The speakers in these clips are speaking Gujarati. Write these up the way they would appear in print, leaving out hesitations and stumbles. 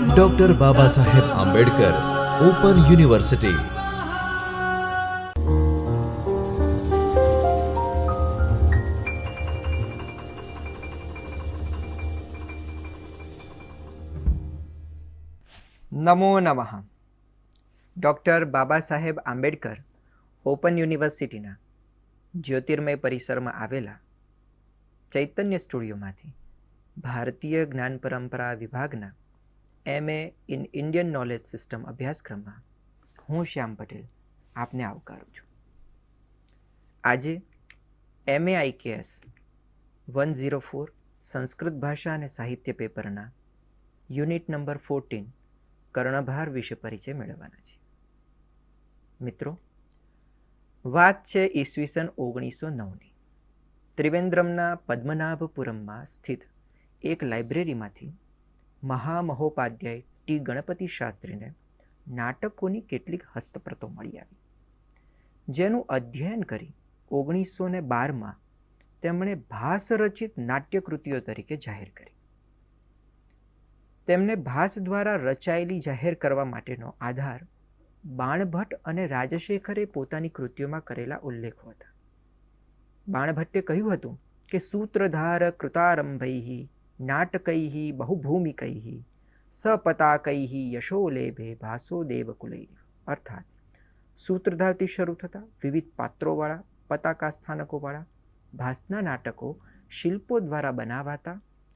Doctor Baba Saheb Ambedkar open university. નમો નમઃ. ડૉક્ટર બાબા સાહેબ આંબેડકર ઓપન યુનિવર્સિટીના જ્યોતિર્મય પરિસરમાં આવેલા ચૈતન્ય સ્ટુડિયોમાંથી ભારતીય જ્ઞાન પરંપરા વિભાગના MA in Indian knowledge system અભ્યાસક્રમમાં હું શ્યામ પટેલ આપને આવકારું છું. આજે MA IKS 104 સંસ્કૃત ભાષા અને સાહિત્ય પેપરના યુનિટ નંબર 14 કર્ણભાર વિશે પરિચય મેળવવાના છે. મિત્રો, વાત છે ઈસવીસન 1909ની. ત્રિવેન્દ્રમના પદ્મનાભપુરમમાં સ્થિત એક લાઇબ્રેરીમાંથી મહામહોપાધ્યાય ટી ગણપતિ શાસ્ત્રીને નાટકોની કેટલીક હસ્તપ્રતો મળી આવી, જેનું અધ્યયન કરી 1912માં તેમણે ભાસરચિત નાટ્યકૃતિઓ તરીકે જાહેર કરી. તેમને ભાસ દ્વારા રચાયેલી જાહેર કરવા માટેનો આધાર બાણભટ્ટ અને રાજશેખરે પોતાની કૃતિઓમાં કરેલા ઉલ્લેખો હતા. બાણભટ્ટે કહ્યું હતું કે સૂત્રધાર કૃતારંભૈઃ નાટકૈઃ બહુભૂમિકૈઃ સપતાકૈઃ યશોલેભે ભાસો દેવકુલૈઃ. અર્થાત સૂત્રધારથી શરૂ થતા વિવિધ પાત્રોવાળા પતાકા સ્થાનકોવાળા ભાસના નાટકો શિલ્પો દ્વારા બનાવાતા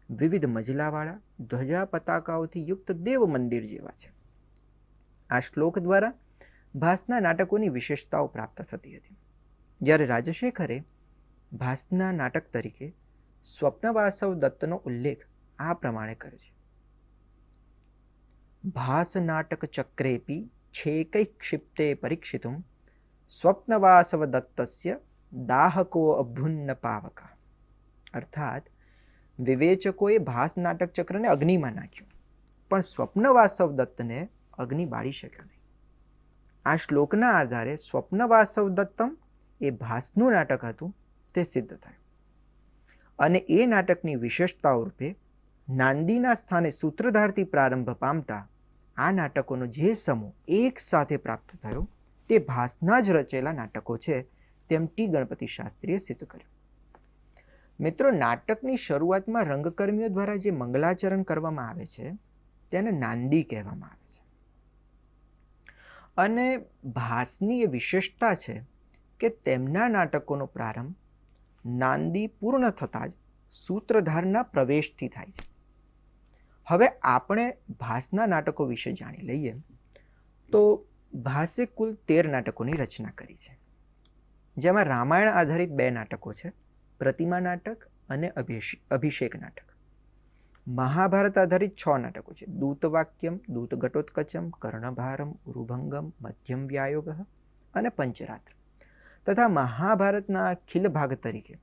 વિવિધ મજલાવાળા ધ્વજા પતાકાઓથી યુક્ત દેવ મંદિર જેવા છે. આ શ્લોક દ્વારા ભાસના નાટકોની વિશેષતાઓ પ્રાપ્ત થતી હતી. જ્યારે રાજશેખરે ભાસના નાટક તરીકે સ્વપ્નવાસવ દત્તનો ઉલ્લેખ આ પ્રમાણે કરે છે: ભાસ નાટક ચક્રેપી છેકૈ ક્ષિપ્તે પરીક્ષિતુમ સ્વપ્નવાસવ દત્તસ્ય દાહકો અભુન્ન પાવકા. અર્થાત વિવેચકોએ ભાસ નાટક ચક્રને અગ્નિમાં નાખ્યું, પણ સ્વપ્નવાસવ દત્તને અગ્નિ બાળી શક્યો નહીં. આ શ્લોકના આધારે સ્વપ્નવાસવ દત્તમ એ ભાસનું નાટક હતું તે સિદ્ધ થયું, અને એ નાટકની વિશેષતાઓ રૂપે નાંદીના સ્થાને સૂત્રધારથી પ્રારંભ પામતા આ નાટકોનો જે સમૂહ એક સાથે પ્રાપ્ત થયો તે ભાસના જ રચેલા નાટકો છે તેમ ટી ગણપતિ શાસ્ત્રીએ સિદ્ધ કર્યું. મિત્રો, નાટકની શરૂઆતમાં રંગકર્મીઓ દ્વારા જે મંગલાચરણ કરવામાં આવે છે તેને નાંદી કહેવામાં આવે છે. અને ભાસની એ વિશેષતા છે કે તેમના નાટકોનો પ્રારંભ નાંદી પૂર્ણ થતાં જ સૂત્રધારના પ્રવેશથી થાય છે. હવે આપણે ભાસના નાટકો વિશે જાણી લઈએ તો ભાસે કુલ 13 નાટકોની રચના કરી છે, જેમાં રામાયણ આધારિત 2 નાટકો છે, પ્રતિમા નાટક અને અભિષેક નાટક. મહાભારત આધારિત 6 નાટકો છે, દૂતવાક્યમ, દૂતઘટોત્કચમ, કર્ણભારમ, ઉરુભંગમ, મધ્યમ વ્યાયોગ અને પંચરાત્ર. તથા મહાભારતના ખિલ ભાગ તરીકે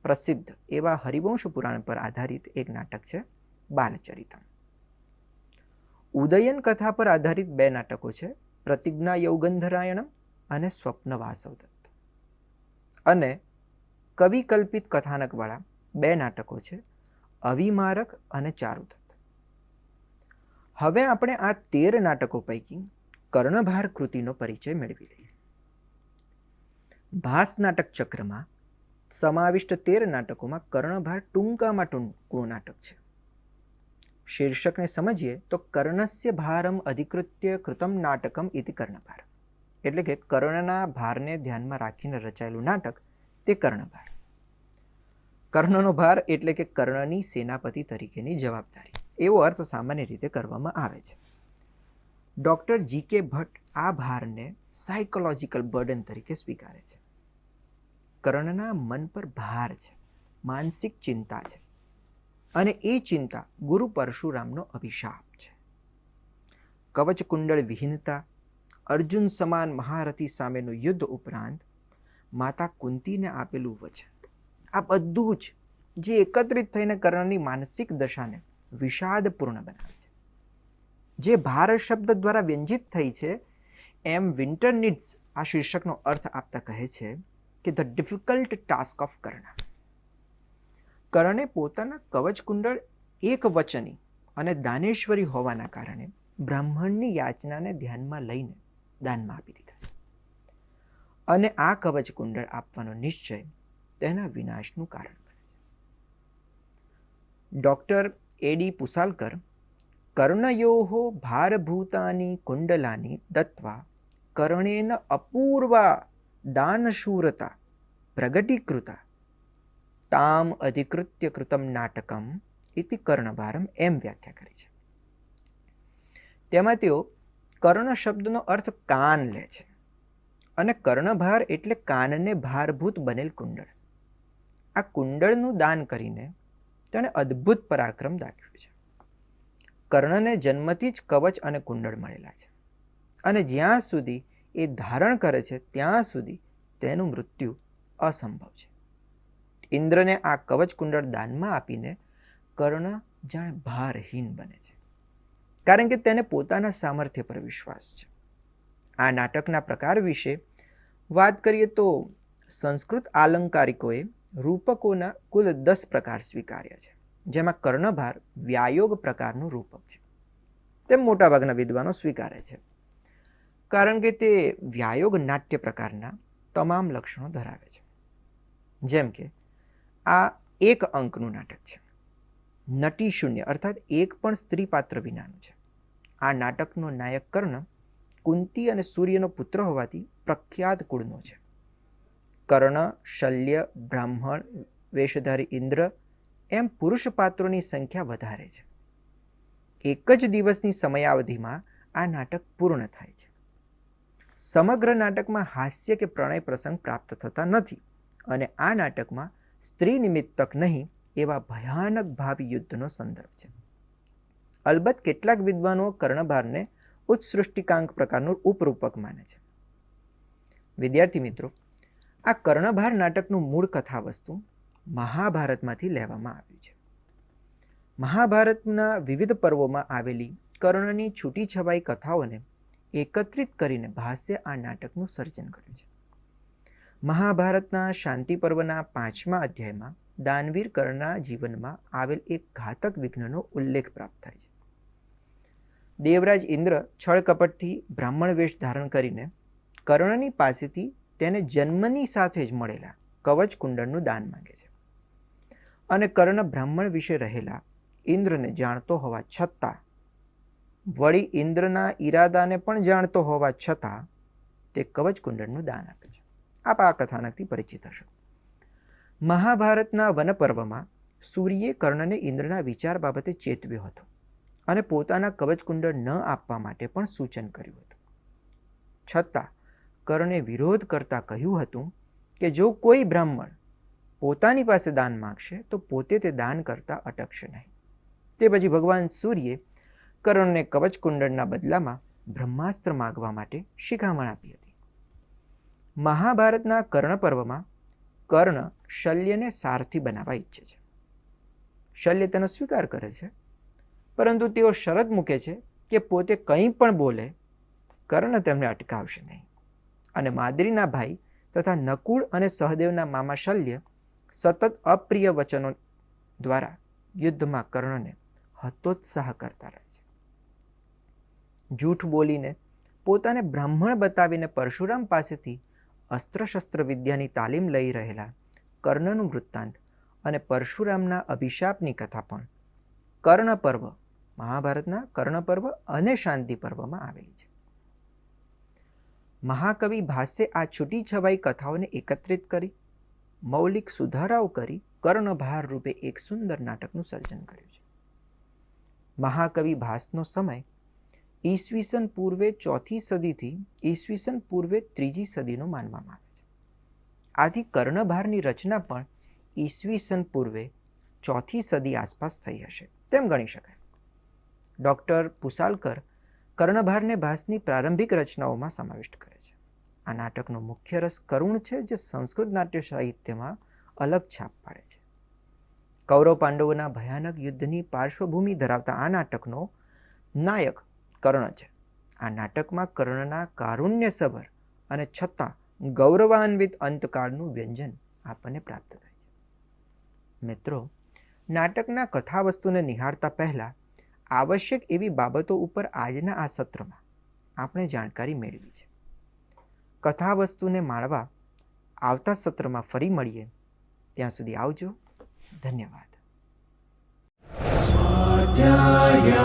પ્રસિદ્ધ એવા હરિવંશ પુરાણ પર આધારિત એક નાટક છે બાલચરિતમ. ઉદયન કથા પર આધારિત 2 નાટકો છે, પ્રતિજ્ઞા યૌગંધરાયણમ અને સ્વપ્નવાસવ દત્ત. અને કવિ કલ્પિત કથાનકવાળા 2 નાટકો છે, અવિમારક અને ચારુદત્ત. હવે આપણે આ 13 નાટકો પૈકી કર્ણભાર કૃતિનો પરિચય મેળવી લઈએ. ભાસ નાટક ચક્રમાં સમાવિષ્ટ 13 નાટકોમાં કર્ણભાર ટૂંકામાં ટૂંકું નાટક છે. શીર્ષકને સમજીએ તો કર્ણસ્ય ભારમ અધિકૃત્ય કૃતમ નાટકમ ઇતિ કર્ણભાર, એટલે કે કર્ણના ભારને ધ્યાનમાં રાખીને રચાયેલું નાટક તે કર્ણભાર. કર્ણનો ભાર એટલે કે કર્ણની સેનાપતિ તરીકેની જવાબદારી, એવો અર્થ સામાન્ય રીતે કરવામાં આવે છે. ડૉક્ટર GK ભટ્ટ આ ભારને સાયકોલોજીકલ બર્ડન તરીકે સ્વીકારે છે. કર્ણના મન પર ભાર છે, માનસિક ચિંતા છે, અને એ ચિંતા ગુરુ પરશુરામનો અભિશાપ છે. કવચકુંડળ વિહીનતા, અર્જુન સમાન મહારથી સામેનું યુદ્ધ ઉપરાંત માતા કુંતીને આપેલું વચન, આ બધું જ જે એકત્રિત થઈને કર્ણની માનસિક દશાને વિષાદપૂર્ણ બનાવે છે. જે ભાર શબ્દ દ્વારા વ્યંજિત થઈ છે એમ વિન્ટરનિડ્સ આ શીર્ષકનો અર્થ આપતા કહે છે કે ધ ડિફિકલ્ટ ટાસ્ક ઓફ કર્ણ. કર્ણે પોતાના કવચકુંડળ એક વચની અને દાનેશ્વરી હોવાના કારણે બ્રાહ્મણની યાચનાને ધ્યાનમાં લઈને દાનમાં આપી દીધા છે. અને આ કવચ કુંડળ આપવાનો નિશ્ચય તેના વિનાશનું કારણ બને છે. Doctor A.D. પુસાલકર કર્ણયોઃ ભારભૂતાની કુંડલાની દત્વા કર્ણેન અપૂર્વા દાનશૂરતા પ્રગટીકૃતા તામ અધિકૃત્ય કૃતમ નાટકમ ઇતિ કર્ણભારમ એમ વ્યાખ્યા કરી છે. તેમાં તેઓ કર્ણ શબ્દનો અર્થ કાન લે છે અને કર્ણભાર એટલે કાનને ભારભૂત બનેલ કુંડળ. આ કુંડળનું દાન કરીને તેણે અદ્ભુત પરાક્રમ દાખ્યું છે. કર્ણને જન્મથી જ કવચ અને કુંડળ મળેલા છે અને જ્યાં સુધી એ ધારણ કરે છે ત્યાં સુધી તેનું મૃત્યુ અસંભવ છે. ઇન્દ્રને આ કવચ કુંડળ દાનમાં આપીને કર્ણ જાણે ભારહીન બને છે, કારણ કે તેને પોતાના સામર્થ્ય પર વિશ્વાસ છે. આ નાટકના પ્રકાર વિશે વાત કરીએ તો સંસ્કૃત આલંકારિકોએ રૂપકોના કુલ 10 પ્રકાર સ્વીકાર્યા છે, જેમાં કર્ણભાર વ્યાયોગ પ્રકારનું રૂપક છે. તેમ મોટાભાગના વિદ્વાનો સ્વીકારે છે, કારણ કે તે વ્યાયોગ નાટ્ય પ્રકારના તમામ લક્ષણો ધરાવે છે. જેમ કે આ 1 અંકનું નાટક છે. નટી શૂન્ય અર્થાત એક પણ સ્ત્રી પાત્ર વિનાનું છે. આ નાટકનો નાયક કર્ણ કુંતી અને સૂર્યનો પુત્ર હોવાથી પ્રખ્યાત કુળનો છે. કર્ણ, શલ્ય, બ્રાહ્મણ, વેશધારી ઇન્દ્ર એમ પુરુષ પાત્રોની સંખ્યા વધારે છે. એક જ દિવસની સમયાવધિમાં આ નાટક પૂર્ણ થાય છે. સમગ્ર નાટકમાં હાસ્ય કે પ્રણય પ્રસંગ પ્રાપ્ત થતા નથી અને આ નાટકમાં સ્ત્રી નિમિત્તક નહીં એવા ભયાનક ભાવિ યુદ્ધનો સંદર્ભ છે. અલબત્ત કેટલાક વિદ્વાનો કર્ણભારને ઉત્સૃષ્ટિકાંક પ્રકારનું ઉપરૂપક માને છે. વિદ્યાર્થી મિત્રો, આ કર્ણભાર નાટકનું મૂળ કથાવસ્તુ મહાભારતમાંથી લેવામાં આવ્યું છે. મહાભારતના વિવિધ પર્વોમાં આવેલી કર્ણની છૂટી છવાઈ કથાઓને એકત્રિત કરીને ભાષ્ય આ નાટકનું સર્જન કર્યું છે. મહાભારતના શાંતિ પર્વના 5મા અધ્યાયમાં દાનવીર કર્ણના જીવનમાં આવેલ એક ઘાતક વિઘ્નનો ઉલ્લેખ પ્રાપ્ત થાય છે. દેવરાજ ઇન્દ્ર છળ કપટથી બ્રાહ્મણ વેશ ધારણ કરીને કર્ણની પાસેથી તેને જન્મની સાથે જ મળેલા કવચ કુંડળનું દાન માંગે છે અને કર્ણ બ્રાહ્મણ વિશે રહેલા ઇન્દ્રને જાણતો હોવા છતાં, વળી ઇન્દ્રના ઈરાદાને પણ જાણતો હોવા છતાં તે કવચ કુંડળનું દાન આપે છે. આપ આ કથાનકથી પરિચિત હશો. મહાભારતના વનપર્વમાં સૂર્યે કર્ણને ઇન્દ્રના વિચાર બાબતે ચેતવ્યો હતો અને પોતાના કવચ કુંડળ ન આપવા માટે પણ સૂચન કર્યું હતું. છતાં કર્ણે વિરોધ કરતા કહ્યું હતું કે જો કોઈ બ્રાહ્મણ પોતાની પાસે દાન માગશે તો પોતે તે દાન કરતા અટકશે નહીં. તે પછી ભગવાન સૂર્યે કર્ણને કવચ કુંડળના બદલામાં બ્રહ્માસ્ત્ર માગવા માટે શિખામણ આપી હતી. મહાભારતના કર્ણ પર્વમાં કર્ણ શલ્યને સારથી બનાવવા ઈચ્છે છે. શલ્ય તેનો સ્વીકાર કરે છે, પરંતુ તેઓ શરત મૂકે છે કે પોતે કંઈ પણ બોલે કર્ણ તેમને અટકાવશે નહીં અને માદ્રીના ભાઈ તથા નકુળ અને સહદેવના મામા શલ્ય સતત અપ્રિય વચનો દ્વારા યુદ્ધમાં કર્ણને હતોત્સાહ કરતા રહે છે. જૂઠ બોલીને પોતાને બ્રાહ્મણ બતાવીને પરશુરામ પાસેથી અસ્ત્રશસ્ત્ર વિદ્યાની તાલીમ લઈ રહેલા કર્ણનું વૃત્તાંત અને પરશુરામના અભિશાપની કથા પણ કર્ણ પર્વ, મહાભારતના કર્ણ પર્વ અને શાંતિ પર્વમાં આવેલી છે. મહાકવિ ભાસે આ છૂટી છવાઈ કથાઓને એકત્રિત કરી મૌલિક સુધારાઓ કરી કર્ણભાર રૂપે એક સુંદર નાટકનું સર્જન કર્યું છે. મહાકવિ ભાસનો સમય ઈસવીસન પૂર્વે 4થી સદીથી ઈસવીસન પૂર્વે 3જી સદીનો માનવામાં આવે છે. આથી કર્ણભારની રચના પણ ઈસવીસન પૂર્વે 4થી સદી આસપાસ થઈ હશે તેમ ગણી શકાય. ડૉક્ટર પુસાલકર કર્ણભારને ભાસની પ્રારંભિક રચનાઓમાં સમાવિષ્ટ કરે છે. આ નાટકનો મુખ્ય રસ કરુણ છે, જે સંસ્કૃત નાટ્ય સાહિત્યમાં અલગ છાપ પાડે છે. કૌરવ પાંડવોના ભયાનક યુદ્ધની પાર્શ્વભૂમિ ધરાવતા આ નાટકનો નાયક કર્ણ છે. આ નાટકમાં કર્ણના કારુણ્યસભર અને છતાં ગૌરવાન્વિત અંતકાળનું વ્યંજન આપણને પ્રાપ્ત થાય છે. મિત્રો, નાટકના કથાવસ્તુને નિહાળતા પહેલાં આવશ્યક એવી બાબતો ઉપર આજના આ સત્રમાં આપણે જાણકારી મેળવી છે. કથા વસ્તુને માણવા આવતા સત્રમાં ફરી મળીએ. ત્યાં સુધી આવજો. ધન્યવાદ. स्वाध्यायः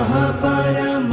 परमः